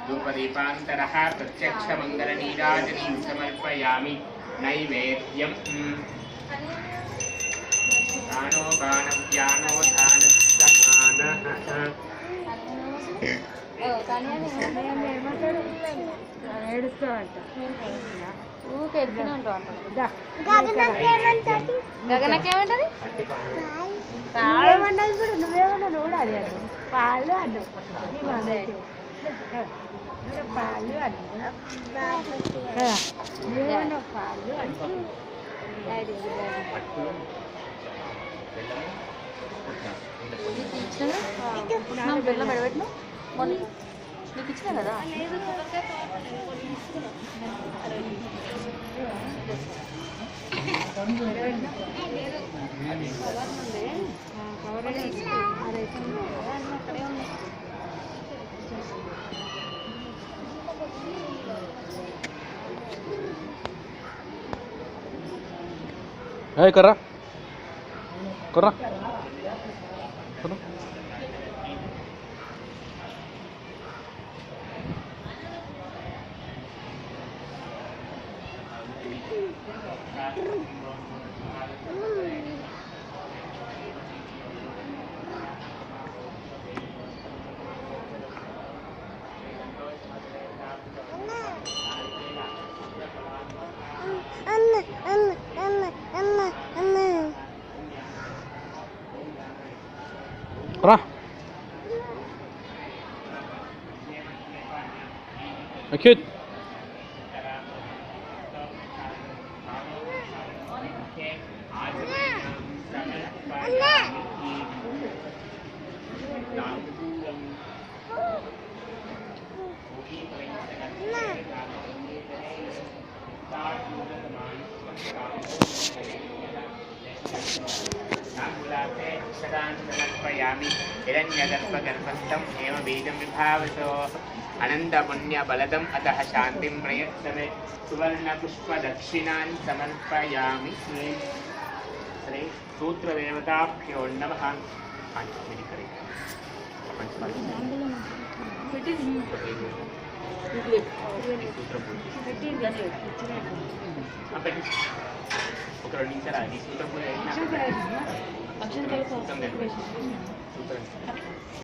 धूपदीपान्तरः प्रत्यक्षमङ्गलनीराजनीं समर्पयामि नैवेद्यं दानो बाणव्यानो दानसमानः గగనకేమంటది నువ్వేమన్నా చూడాలి పాలు అడ్డు పాలు అడ్డు పాలు అడ్డు బెల్లం పెడబెట్టిన నీకు ఇచ్చిన కదా करा करा करा अखित समर्पयामि हिरण्यगर्भगर्भस्थम् एव बीजं विभावसो अनन्तपुण्यबलदम् अतः शान्तिं प्रयत्नमे सुवर्णपुष्पदक्षिणान् समर्पयामि श्री सूत्रदेवताभ्यो नमः। ఒక 2 నిమిషాలు అది సూత్రం పూజ